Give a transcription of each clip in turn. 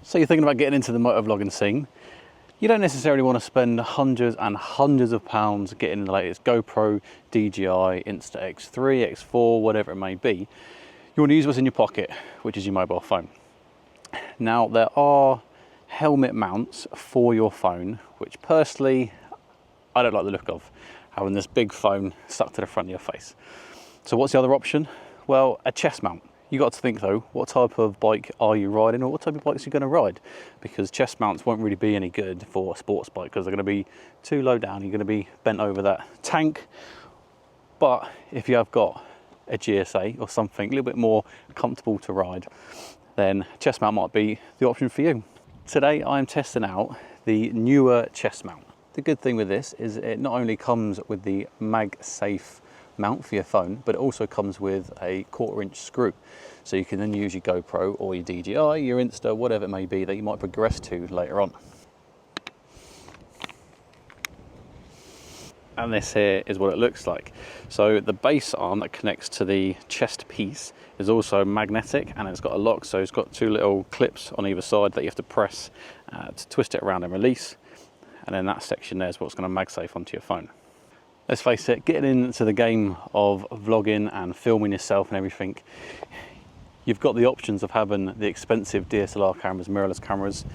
So you're thinking about getting into the motovlogging scene. You don't necessarily want to spend hundreds and hundreds of pounds getting the latest GoPro, DJI, Insta-X3, X4, whatever it may be. You want to use what's in your pocket, which is your mobile phone. Now, there are helmet mounts for your phone, which personally, I don't like the look of, having this big phone stuck to the front of your face. So what's the other option? Well, a chest mount. You got to think though, what type of bike are you riding, or what type of bikes are you going to ride? Because chest mounts won't really be any good for a sports bike because they're going to be too low down. You're going to be bent over that tank. But if you have got a GSA or something a little bit more comfortable to ride, then chest mount might be the option for you. Today I'm testing out the NEEWER Chest mount. The good thing with this is it not only comes with the MagSafe mount for your phone, but it also comes with a 1/4 inch screw. So you can then use your GoPro or your DJI, your Insta, whatever it may be that you might progress to later on. And this here is what it looks like. So the base arm that connects to the chest piece is also magnetic, and it's got a lock, so it's got 2 little clips on either side that you have to press to twist it around and release. And then that section there is what's going to MagSafe onto your phone. Let's face it, getting into the game of vlogging and filming yourself and everything, you've got the options of having the expensive DSLR cameras, mirrorless cameras.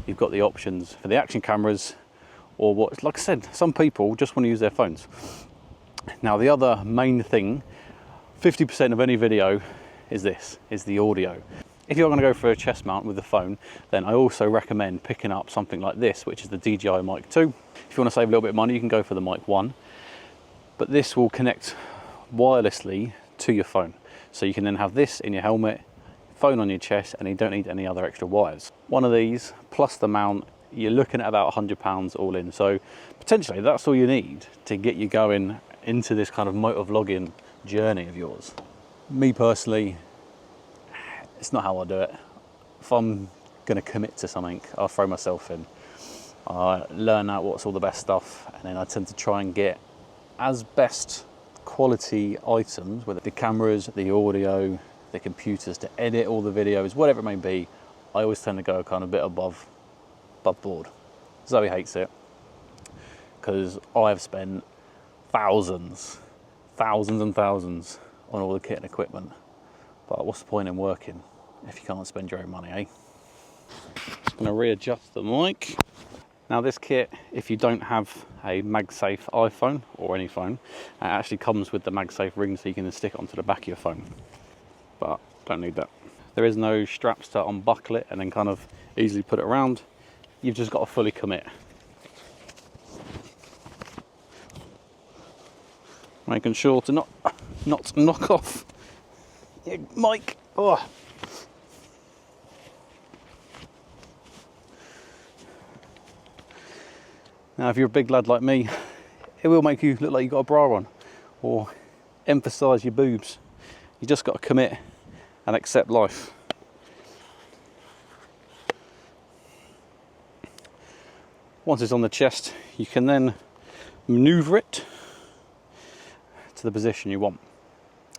You've got the options for the action cameras, or what, like I said, some people just want to use their phones. Now, the other main thing, 50% of any video is the audio. If you're going to go for a chest mount with the phone, then I also recommend picking up something like this, which is the DJI Mic 2. If you want to save a little bit of money, you can go for the Mic 1. But this will connect wirelessly to your phone. So you can then have this in your helmet, phone on your chest, and you don't need any other extra wires. One of these, plus the mount, you're looking at about £100 all in. So potentially that's all you need to get you going into this kind of motovlogging journey of yours. Me personally, it's not how I do it. If I'm going to commit to something, I'll throw myself in. I learn out what's all the best stuff, and then I tend to try and get as best quality items, whether the cameras, the audio, the computers to edit all the videos, whatever it may be. I always tend to go kind of a bit above board. Zoe hates it because I have spent thousands and thousands on all the kit and equipment. But what's the point in working if you can't spend your own money, eh? Just going to readjust the mic. Now this kit, if you don't have a MagSafe iPhone or any phone, it actually comes with the MagSafe ring, so you can stick it onto the back of your phone. But don't need that. There is no straps to unbuckle it and then kind of easily put it around. You've just got to fully commit. Making sure to not knock off your mic. Oh. Now, if you're a big lad like me, it will make you look like you've got a bra on, or emphasise your boobs. You just got to commit and accept life. Once it's on the chest, you can then manoeuvre it to the position you want.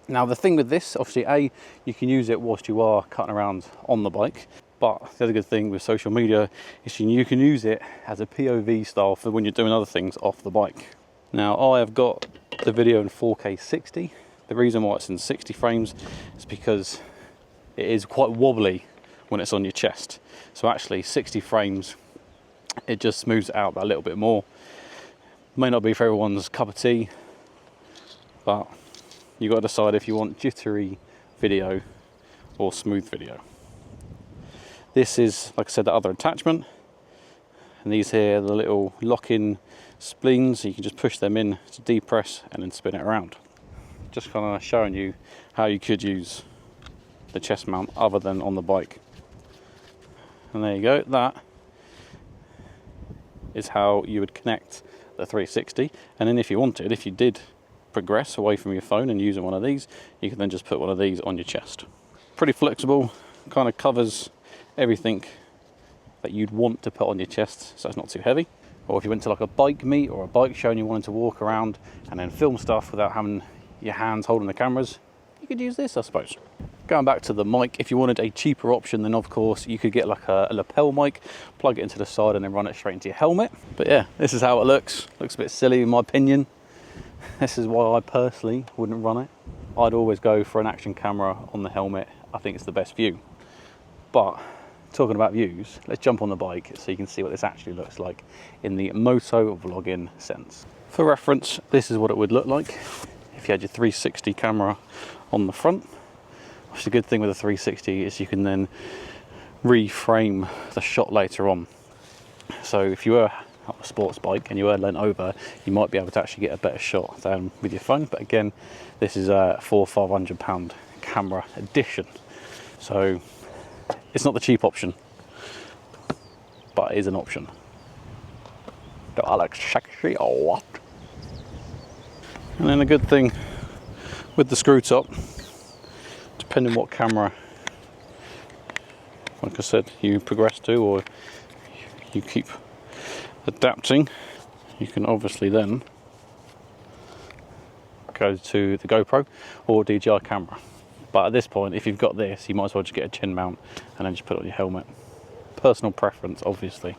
Now, the thing with this, obviously, you can use it whilst you are cutting around on the bike. But the other good thing with social media is you can use it as a POV style for when you're doing other things off the bike. Now, I have got the video in 4K 60. The reason why it's in 60 frames is because it is quite wobbly when it's on your chest. So actually 60 frames, it just smooths it out that little bit more. May not be for everyone's cup of tea, but you've got to decide if you want jittery video or smooth video. This is, like I said, the other attachment, and these here are the little lock-in spleens, so you can just push them in to depress and then spin it around. Just kind of showing you how you could use the chest mount other than on the bike. And there you go, that is how you would connect the 360. And then if you wanted, if you did progress away from your phone and using one of these, you can then just put one of these on your chest. Pretty flexible, kind of covers everything that you'd want to put on your chest, so it's not too heavy. Or if you went to like a bike meet or a bike show and you wanted to walk around and then film stuff without having your hands holding the cameras, you could use this, I suppose. Going back to the mic, if you wanted a cheaper option, then of course you could get like a lapel mic, plug it into the side and then run it straight into your helmet. But yeah, this is how it looks. Looks a bit silly in my opinion. This is why I personally wouldn't run it. I'd always go for an action camera on the helmet. I think it's the best view. But talking about views, let's jump on the bike so you can see what this actually looks like in the moto vlogging sense. For reference, this is what it would look like if you had your 360 camera on the front. The good thing with a 360 is you can then reframe the shot later on. So if you were on a sports bike and you were leant over, you might be able to actually get a better shot than with your phone. But again, this is a £400–500 camera edition, so it's not the cheap option, but it is an option. Do I look sexy or what? And then a good thing with the screw top, depending what camera, like I said, you progress to or you keep adapting, you can obviously then go to the GoPro or DJI camera. But at this point, if you've got this, you might as well just get a chin mount and then just put it on your helmet. Personal preference, obviously.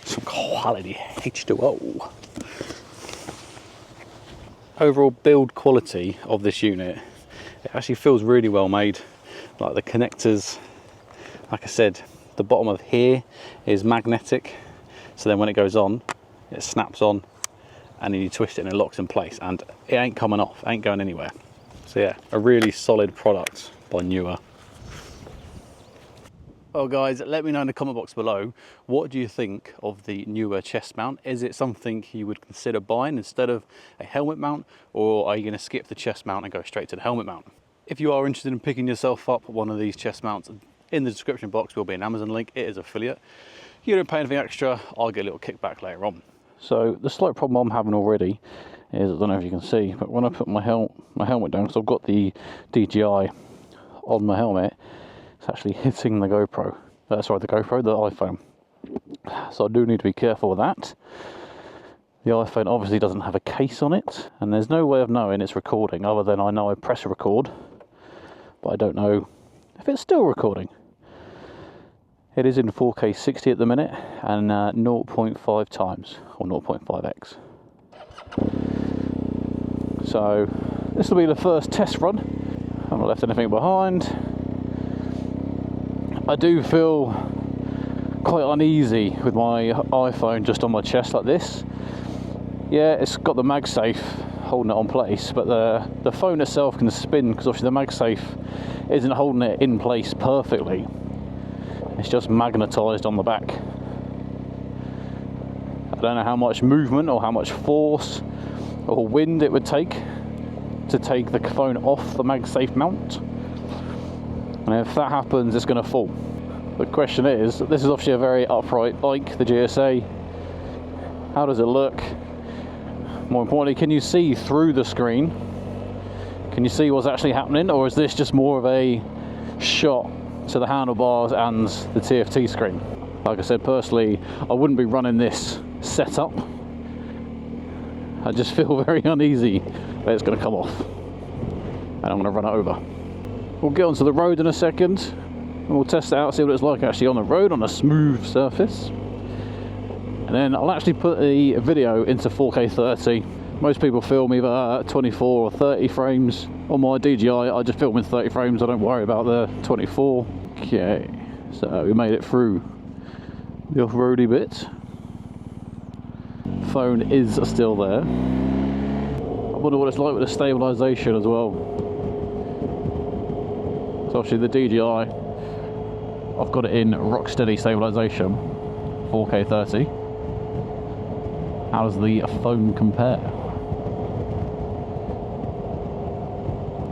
Some quality H2O. Overall build quality of this unit, it actually feels really well made. Like the connectors, like I said, the bottom of here is magnetic, so then when it goes on, it snaps on and then you twist it and it locks in place and it ain't coming off, ain't going anywhere. So yeah, a really solid product by NEEWER. Well guys, let me know in the comment box below, what do you think of the NEEWER chest mount? Is it something you would consider buying instead of a helmet mount, or are you going to skip the chest mount and go straight to the helmet mount? If you are interested in picking yourself up one of these chest mounts, in the description box will be an Amazon link. It is affiliate. You don't pay anything extra, I'll get a little kickback later on. So the slight problem I'm having already is, I don't know if you can see, but when I put my helmet down, because I've got the DJI on my helmet, it's actually hitting the GoPro. The iPhone. So I do need to be careful with that. The iPhone obviously doesn't have a case on it, and there's no way of knowing it's recording other than I know I press record, but I don't know if it's still recording. It is in 4K 60 at the minute and 0.5 times or 0.5x. So this will be the first test run. I haven't left anything behind. I do feel quite uneasy with my iPhone just on my chest like this. Yeah, it's got the MagSafe holding it on place, but the phone itself can spin because obviously the MagSafe isn't holding it in place perfectly. It's just magnetised on the back. I don't know how much movement or how much force or wind it would take to take the phone off the MagSafe mount. And if that happens, it's going to fall. The question is, this is obviously a very upright bike, the GSA. How does it look? More importantly, can you see through the screen? Can you see what's actually happening, or is this just more of a shot to the handlebars and the TFT screen? Like I said, personally, I wouldn't be running this setup. I just feel very uneasy that it's going to come off and I'm going to run it over. We'll get onto the road in a second and we'll test it out, see what it's like actually on the road on a smooth surface. And then I'll actually put the video into 4K 30. Most people film either 24 or 30 frames. On my DJI, I just film in 30 frames. I don't worry about the 24. Okay, so we made it through the off-roady bit. Phone is still there. I wonder what it's like with the stabilisation as well. So obviously the DJI, I've got it in rock steady stabilisation, 4K 30. How does the phone compare?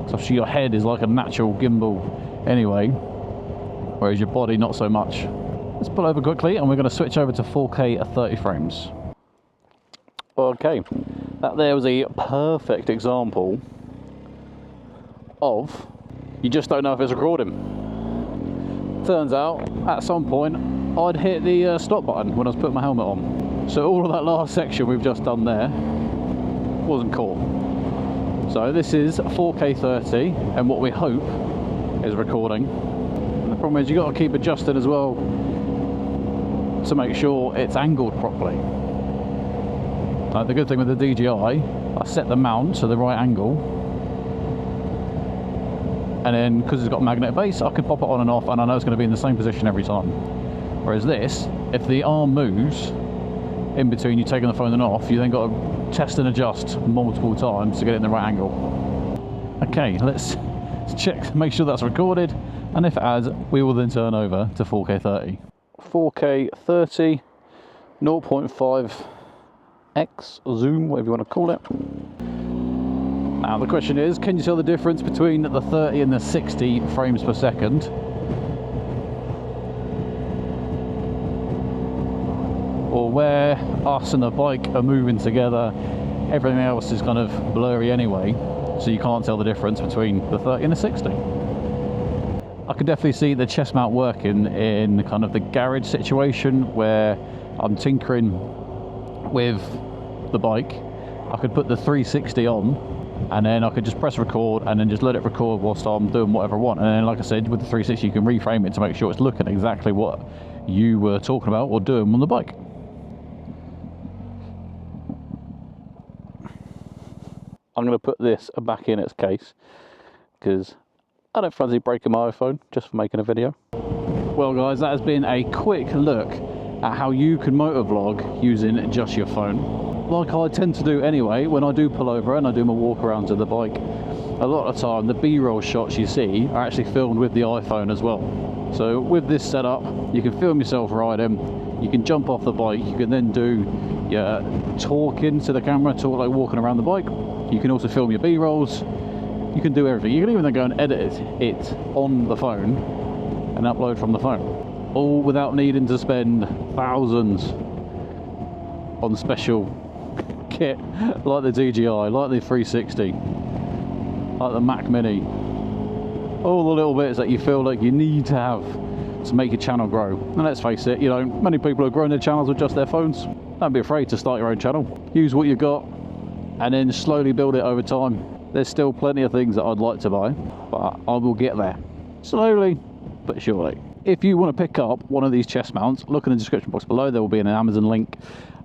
So obviously your head is like a natural gimbal anyway, whereas your body not so much. Let's pull over quickly and we're going to switch over to 4K 30 frames. Okay, that there was a perfect example of you just don't know if it's recording. Turns out at some point I'd hit the stop button when I was putting my helmet on. So all of that last section we've just done there wasn't caught. So this is 4K 30, and what we hope is recording. And the problem is you've got to keep adjusting as well to make sure it's angled properly. The good thing with the DJI, I set the mount to the right angle, and then because it's got a magnetic base, I can pop it on and off, and I know it's going to be in the same position every time. Whereas this, if the arm moves in between you taking the phone and off, you then got to test and adjust multiple times to get it in the right angle. Okay, let's check, make sure that's recorded, and if it has, we will then turn over to 4K 30. 4K 30, 0.5x zoom, whatever you want to call it. Now the question is, can you tell the difference between the 30 and the 60 frames per second? Or where us and the bike are moving together, everything else is kind of blurry anyway, so you can't tell the difference between the 30 and the 60. I can definitely see the chest mount working in kind of the garage situation where I'm tinkering with the bike. I could put the 360 on, and then I could just press record and then just let it record whilst I'm doing whatever I want. And then, like I said, with the 360 you can reframe it to make sure it's looking exactly what you were talking about or doing on the bike. I'm going to put this back in its case because I don't fancy breaking my iPhone just for making a video. Well guys, that has been a quick look at how you can motovlog using just your phone. Like I tend to do anyway, when I do pull over and I do my walk around to the bike, a lot of the time the B-roll shots you see are actually filmed with the iPhone as well. So with this setup, you can film yourself riding, you can jump off the bike, you can then do your talking to the camera, talk like walking around the bike. You can also film your B-rolls, you can do everything. You can even then go and edit it on the phone and upload from the phone. All without needing to spend thousands on special kit like the DJI, like the 360, like the Mac Mini. All the little bits that you feel like you need to have to make your channel grow. And let's face it, you know, many people have grown their channels with just their phones. Don't be afraid to start your own channel. Use what you've got and then slowly build it over time. There's still plenty of things that I'd like to buy, but I will get there. Slowly, but surely. If you want to pick up one of these chest mounts, look in the description box below. There will be an Amazon link,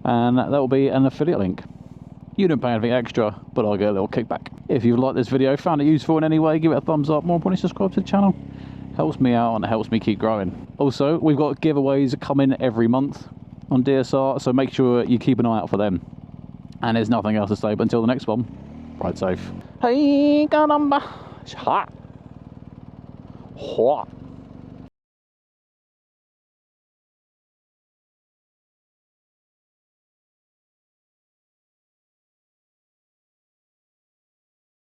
and that will be an affiliate link. You don't pay anything extra, but I'll get a little kickback. If you've liked this video, found it useful in any way, give it a thumbs up. More importantly, subscribe to the channel. Helps me out and it helps me keep growing. Also, we've got giveaways coming every month on DSR, so make sure you keep an eye out for them. And there's nothing else to say, but until the next one, ride safe. Hey, caramba! It's hot. Hot.